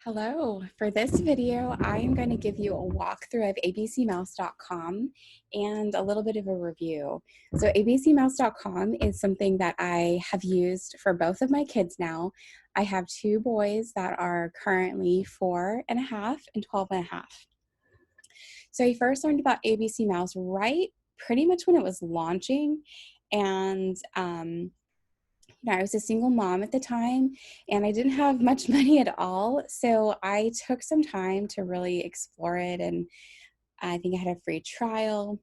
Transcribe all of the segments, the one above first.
Hello. For this video, I am going to give you a walkthrough of abcmouse.com and a little bit of a review. So abcmouse.com is something that I have used for both of my kids now. I have two boys that are currently 4.5 and 12.5. So I first learned about ABC Mouse right pretty much when it was launching. And I was a single mom at the time and I didn't have much money at all. So I took some time to really explore it. And I think I had a free trial.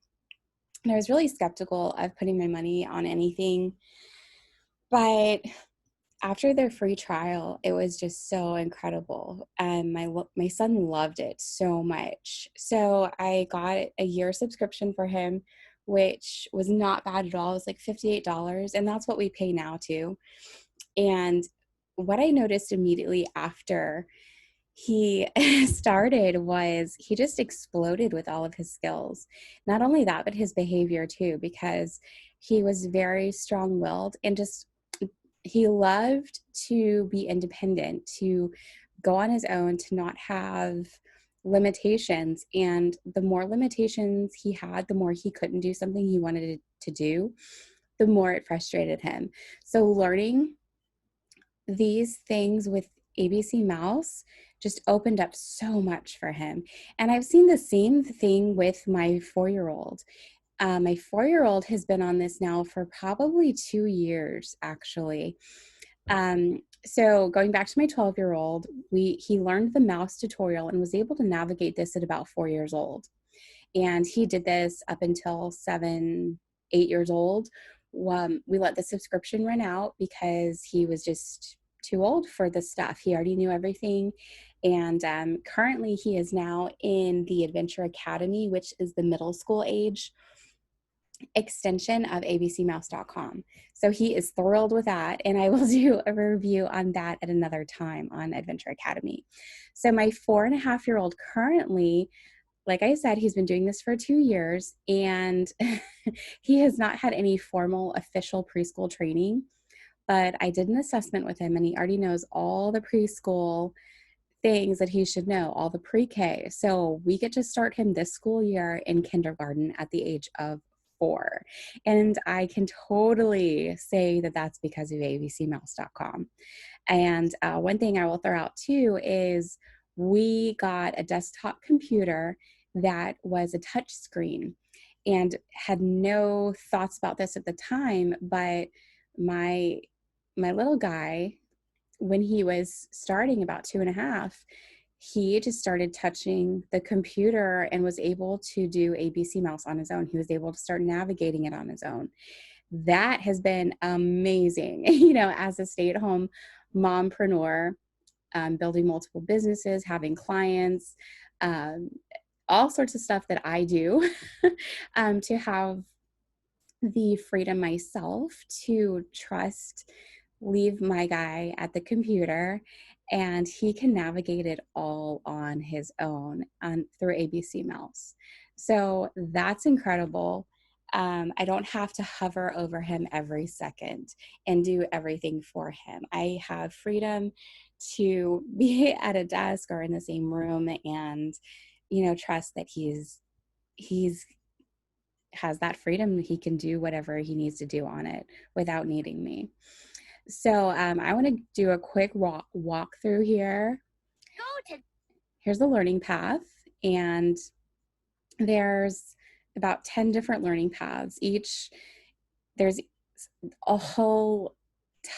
And I was really skeptical of putting my money on anything. But after their free trial, it was just so incredible. And my son loved it so much. So I got a year subscription for him, which was not bad at all. It was like $58. And that's what we pay now too. And what I noticed immediately after he started was he just exploded with all of his skills. Not only that, but his behavior too, because he was very strong-willed and just he loved to be independent, to go on his own, to not have limitations. And the more limitations he had, the more he couldn't do something he wanted to do, the more it frustrated him. So learning these things with ABC Mouse just opened up so much for him. And I've seen the same thing with my 4-year-old. My 4-year-old has been on this now for probably 2 years, actually. So going back to my 12-year-old, he learned the mouse tutorial and was able to navigate this at about 4 years old. And he did this up until 7, 8 years old. We let the subscription run out because he was just too old for the stuff. He already knew everything. And currently he is now in the Adventure Academy, which is the middle school age extension of abcmouse.com. So he is thrilled with that, and I will do a review on that at another time on Adventure Academy. So my 4.5-year-old currently, like I said, he's been doing this for 2 years, and he has not had any formal official preschool training, but I did an assessment with him, and he already knows all the preschool things that he should know, all the pre-K. So we get to start him this school year in kindergarten at the age of 4. And I can totally say that that's because of abcmouse.com. And one thing I will throw out too is we got a desktop computer that was a touch screen and had no thoughts about this at the time, but my little guy, when he was starting about 2.5, he just started touching the computer and was able to do ABC Mouse on his own. He was able to start navigating it on his own. That has been amazing, as a stay-at-home mompreneur, building multiple businesses, having clients, all sorts of stuff that I do, to have the freedom myself to leave my guy at the computer and he can navigate it all on his own through ABC Mouse. So that's incredible. I don't have to hover over him every second and do everything for him. I have freedom to be at a desk or in the same room and, trust that he's has that freedom. He can do whatever he needs to do on it without needing me. So I want to do a quick walk through here. Here's the learning path, and there's about 10 different learning paths. There's a whole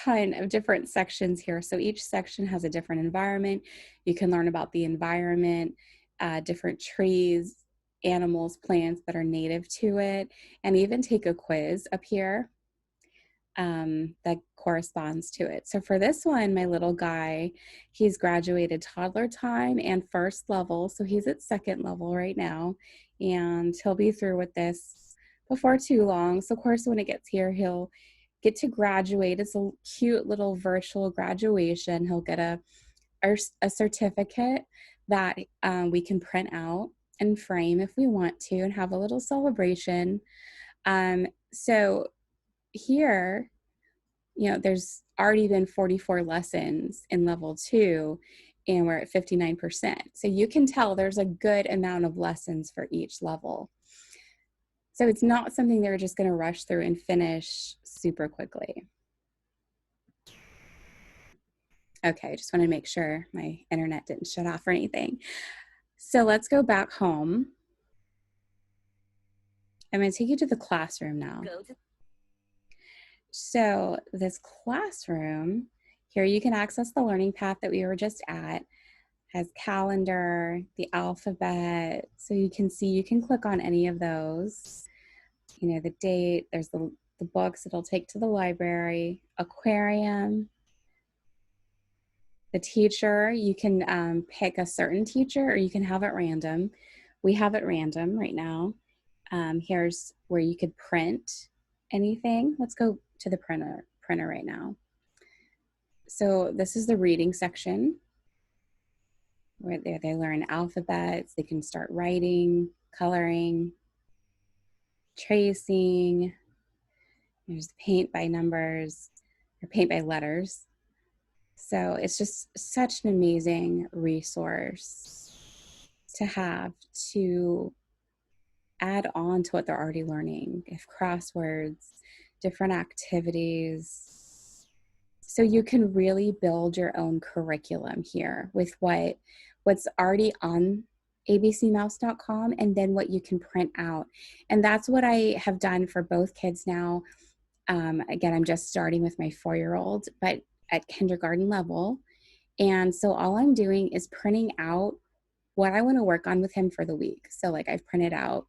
ton of different sections here. So each section has a different environment. You can learn about the environment, different trees, animals, plants that are native to it, and even take a quiz up here that corresponds to it. So for this one, my little guy, he's graduated Toddler Time and first level. So he's at second level right now, and he'll be through with this before too long. So of course, when it gets here, he'll get to graduate. It's a cute little virtual graduation. He'll get a certificate that we can print out and frame if we want to and have a little celebration. So here, there's already been 44 lessons in level 2, and we're at 59%. So you can tell there's a good amount of lessons for each level. So it's not something they're just going to rush through and finish super quickly. Okay, I just want to make sure my internet didn't shut off or anything. So let's go back home. I'm going to take you to the classroom now. So this classroom, here you can access the learning path that we were just at. Has calendar, the alphabet, so you can see, you can click on any of those. You know, the date, there's the books it'll take to the library, aquarium, the teacher, you can pick a certain teacher or you can have it random. We have it random right now. Here's where you could print anything. Let's go to the printer right now. So this is the reading section where they learn alphabets, they can start writing, coloring, tracing. There's paint by numbers or paint by letters. So it's just such an amazing resource to have to add on to what they're already learning. If crosswords, different activities. So you can really build your own curriculum here with what's already on abcmouse.com and then what you can print out. And that's what I have done for both kids now. Again, I'm just starting with my 4-year-old, but at kindergarten level. And so all I'm doing is printing out what I want to work on with him for the week. So like I've printed out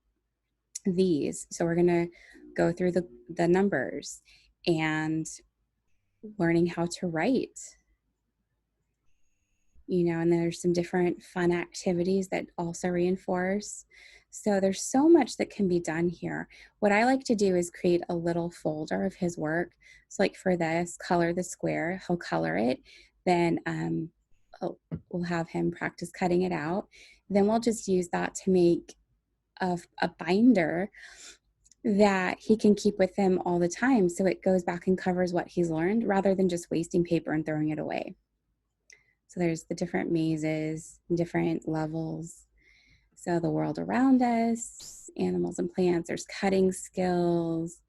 these. So we're going to go through the numbers and learning how to write. You know, and there's some different fun activities that also reinforce. So there's so much that can be done here. What I like to do is create a little folder of his work. So like for this, color the square, he'll color it. Then we'll have him practice cutting it out. Then we'll just use that to make a binder that he can keep with him all the time. So it goes back and covers what he's learned rather than just wasting paper and throwing it away. So there's the different mazes, different levels. So the world around us, animals and plants, there's cutting skills,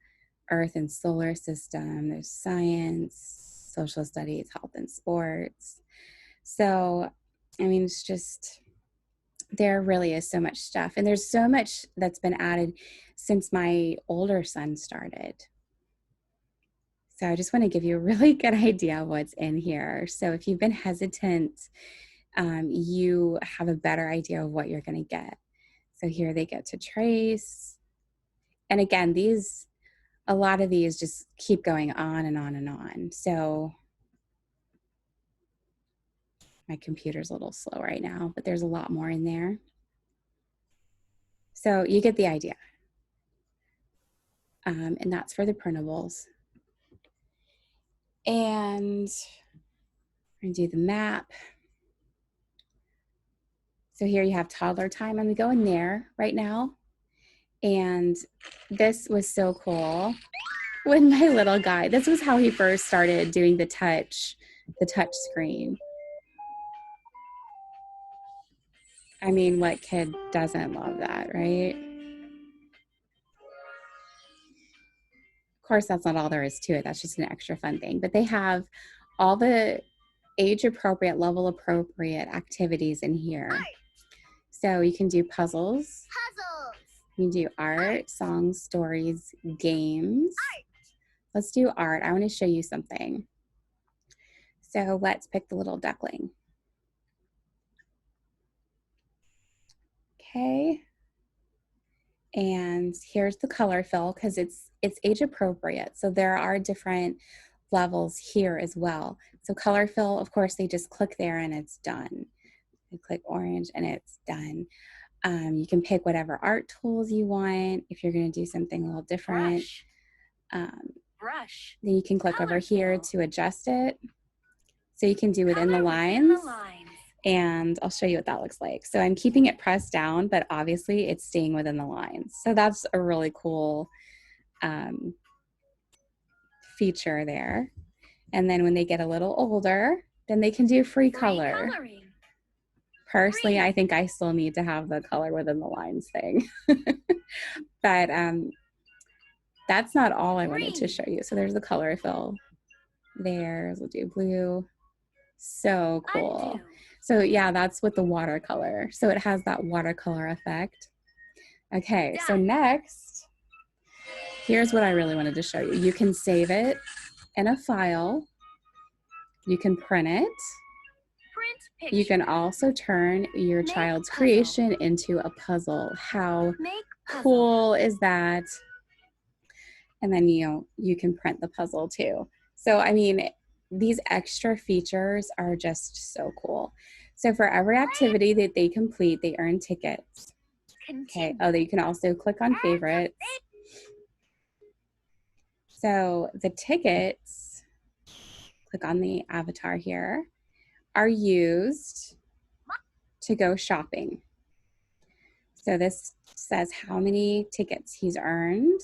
earth and solar system, there's science, social studies, health and sports. So, I mean, it's just, there really is so much stuff. And there's so much that's been added since my older son started. So I just want to give you a really good idea of what's in here. So if you've been hesitant, you have a better idea of what you're going to get. So here they get to trace. And again, a lot of these just keep going on and on and on. So my computer's a little slow right now, but there's a lot more in there. So you get the idea. And that's for the printables. And we're going to do the map. So here you have Toddler Time. I'm going to go in there right now. And this was so cool when my little guy, this was how he first started doing the touch screen. I mean, what kid doesn't love that, right? Of course, that's not all there is to it. That's just an extra fun thing. But they have all the age appropriate, level appropriate activities in here. So you can do puzzles. You can do art, songs, stories, games. Let's do art. I want to show you something. So let's pick the little duckling. Okay. And here's the color fill because it's age appropriate. So there are different levels here as well. So color fill, of course, they just click there and it's done. They click orange and it's done. You can pick whatever art tools you want. If you're going to do something a little different, Brush. then you can click over here to adjust it. So you can do within the lines. And I'll show you what that looks like. So I'm keeping it pressed down, but obviously it's staying within the lines. So that's a really cool feature there. And then when they get a little older, then they can do free color. Coloring. Personally, I think I still need to have the color within the lines thing. But that's not all I wanted to show you. So there's the color fill there. We'll do blue. So cool. So yeah, that's with the watercolor. So it has that watercolor effect. Okay, so next, here's what I really wanted to show you. You can save it in a file. You can print it. You can also turn your child's creation into a puzzle. How cool is that? And then you can print the puzzle too. So I mean, these extra features are just so cool. So for every activity that they complete, they earn tickets. Okay, oh, you can also click on favorites. So the tickets, click on the avatar here, are used to go shopping. So this says how many tickets he's earned.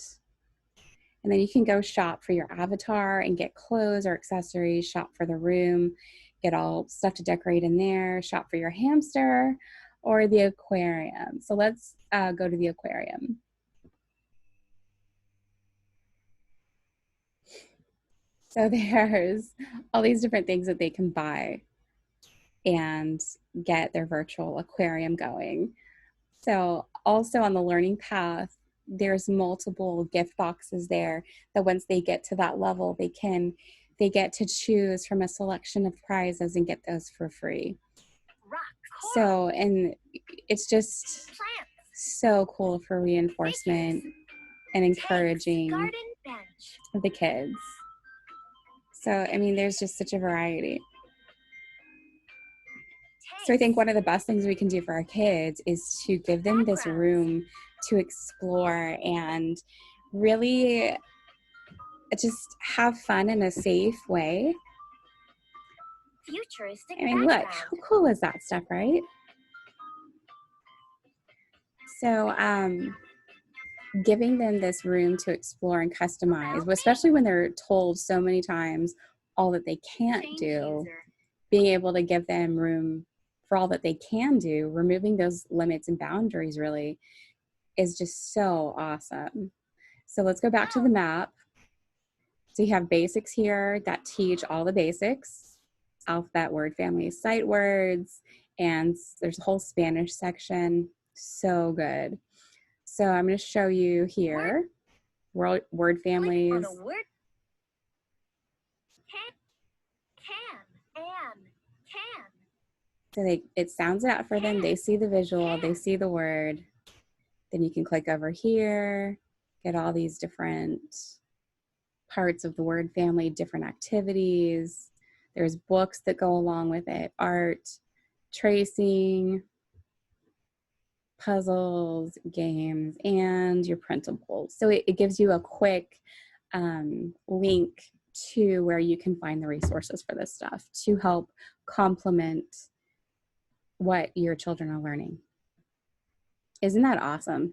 And then you can go shop for your avatar and get clothes or accessories, shop for the room, get all stuff to decorate in there, shop for your hamster or the aquarium. So let's go to the aquarium. So there's all these different things that they can buy and get their virtual aquarium going. So also on the learning path, there's multiple gift boxes there that once they get to that level, they get to choose from a selection of prizes and get those for free. So, and it's just so cool for reinforcement and encouraging the kids. So, I mean, there's just such a variety. So I think one of the best things we can do for our kids is to give them this room to explore and really just have fun in a safe way. Futuristic I mean, look, how cool is that stuff, right? So giving them this room to explore and customize, especially when they're told so many times all that they can't do, being able to give them room for all that they can do, removing those limits and boundaries really is just so awesome. So let's go back to the map. So you have basics here that teach all the basics, alphabet, word family, sight words, and there's a whole Spanish section. So good. So I'm going to show you here word families. So it sounds it out for them. They see the visual, they see the word. Then you can click over here, get all these different parts of the word family, different activities. There's books that go along with it, art, tracing, puzzles, games, and your printables. So it gives you a quick link to where you can find the resources for this stuff to help complement what your children are learning. Isn't that awesome?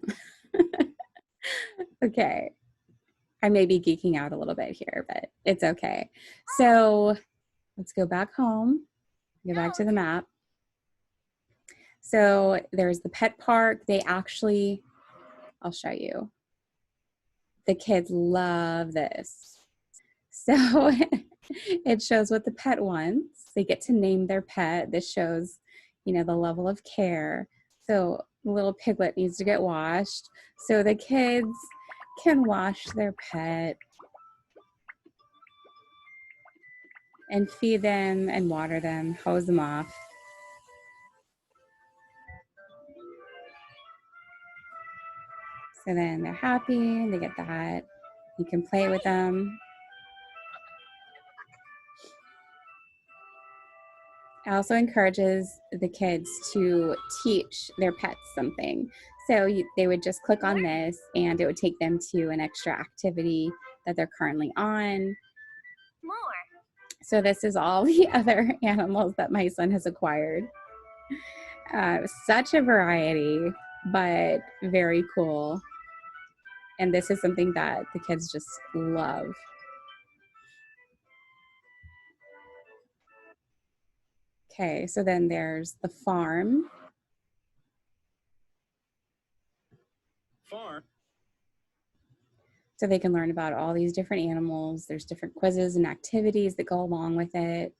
Okay. I may be geeking out a little bit here, but it's okay. So let's go back home, go back to the map. So there's the pet park. They actually, I'll show you. The kids love this. So it shows what the pet wants. They get to name their pet. This shows, you know, the level of care. So the little piglet needs to get washed. So the kids can wash their pet and feed them and water them, hose them off. So then they're happy, they get that. You can play with them. It also encourages the kids to teach their pets something. So they would just click on this and it would take them to an extra activity that they're currently on. So this is all the other animals that my son has acquired. Such a variety, but very cool. And this is something that the kids just love. Okay, so then there's the farm. So they can learn about all these different animals. There's different quizzes and activities that go along with it.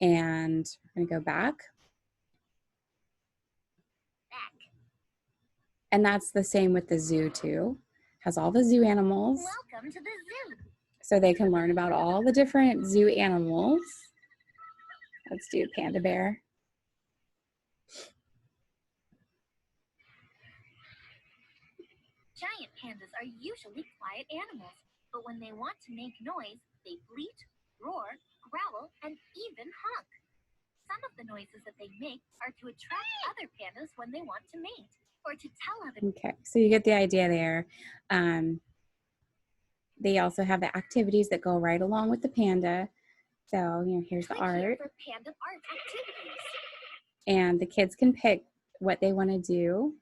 And we're gonna go back. And that's the same with the zoo too. Has all the zoo animals. Welcome to the zoo. So they can learn about all the different zoo animals. Let's do panda bear. Giant pandas are usually quiet animals, but when they want to make noise, they bleat, roar, growl, and even honk. Some of the noises that they make are to attract other pandas when they want to mate, or to tell other. Okay, so you get the idea there. They also have the activities that go right along with the panda. So, here's the Click here art. for panda art activities. And the kids can pick what they want to do.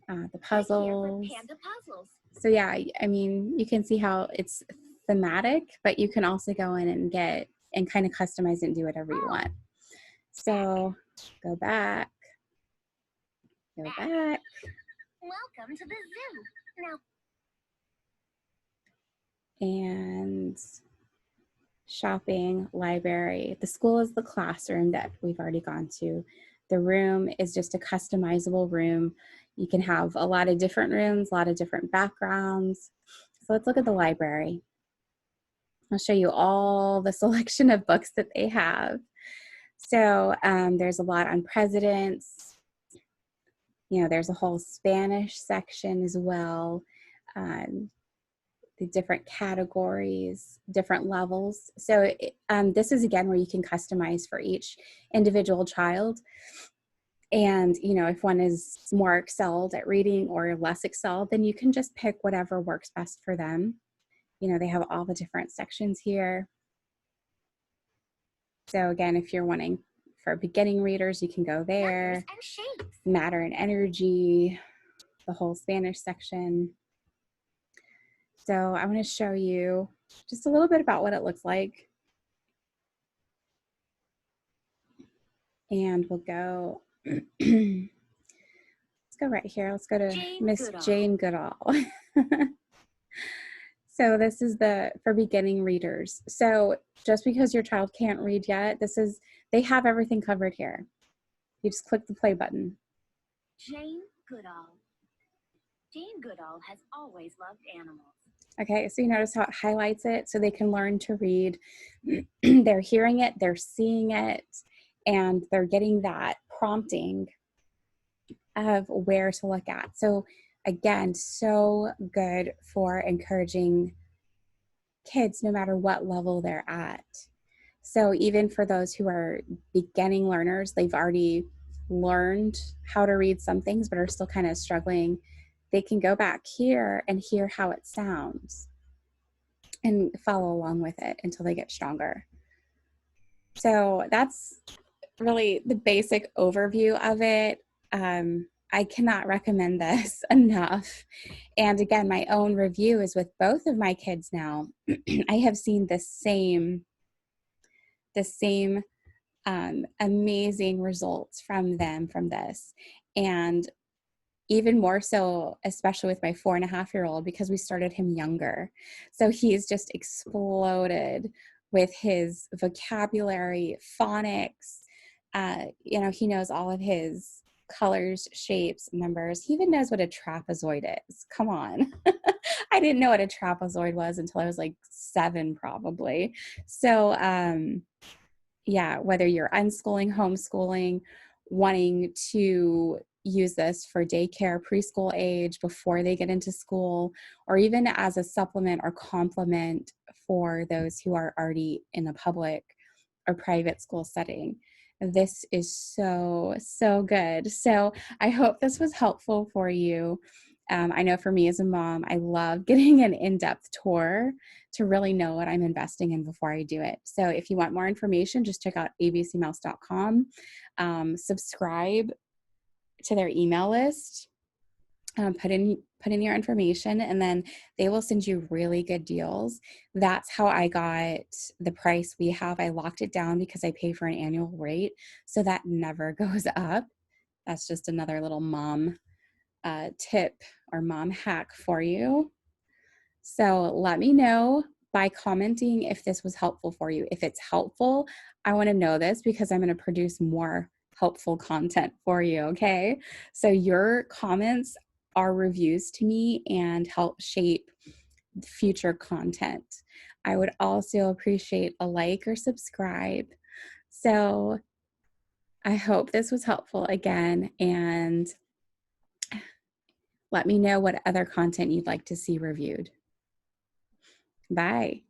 The puzzles. Click here for panda puzzles. So yeah, I mean, you can see how it's thematic, but you can also go in and kind of customize it and do whatever you want. So go back. Welcome to the zoo. Now. And shopping, library. The school is the classroom that we've already gone to. The room is just a customizable room. You can have a lot of different rooms, a lot of different backgrounds. So let's look at the library. I'll show you all the selection of books that they have. So there's a lot on presidents. There's a whole Spanish section as well. The different categories, different levels. So this is again where you can customize for each individual child. And, if one is more excelled at reading or less excelled, then you can just pick whatever works best for them. They have all the different sections here. So again, if you're wanting for beginning readers, you can go there. Matter and energy, the whole Spanish section. So I want to show you just a little bit about what it looks like. And we'll go, let's go right here. Let's go to Miss Jane Goodall. So this is for beginning readers. So just because your child can't read yet, they have everything covered here. You just click the play button. Jane Goodall. Jane Goodall has always loved animals. Okay, so you notice how it highlights it so they can learn to read. They're hearing it, they're seeing it, and they're getting that prompting of where to look at. So again, so good for encouraging kids no matter what level they're at. So even for those who are beginning learners, they've already learned how to read some things but are still kind of struggling, they can go back here and hear how it sounds and follow along with it until they get stronger. So that's really the basic overview of it. I cannot recommend this enough. And again, my own review is with both of my kids now. I have seen the same amazing results from them from this. And even more so, especially with my 4.5-year-old, because we started him younger. So he's just exploded with his vocabulary, phonics. He knows all of his colors, shapes, numbers. He even knows what a trapezoid is. Come on. I didn't know what a trapezoid was until I was like 7 probably. So yeah, whether you're unschooling, homeschooling, wanting to use this for daycare, preschool age, before they get into school, or even as a supplement or complement for those who are already in a public or private school setting. This is so, so good. So I hope this was helpful for you. I know for me as a mom, I love getting an in-depth tour to really know what I'm investing in before I do it. So if you want more information, just check out abcmouse.com. Subscribe to their email list. Put put in your information, and then they will send you really good deals. That's how I got the price we have. I locked it down because I pay for an annual rate, so that never goes up. That's just another little mom tip or mom hack for you. So let me know by commenting if this was helpful for you. If it's helpful, I want to know this because I'm going to produce more helpful content for you. Okay. So your comments are reviews to me and help shape future content. I would also appreciate a like or subscribe. So I hope this was helpful again, and let me know what other content you'd like to see reviewed. Bye.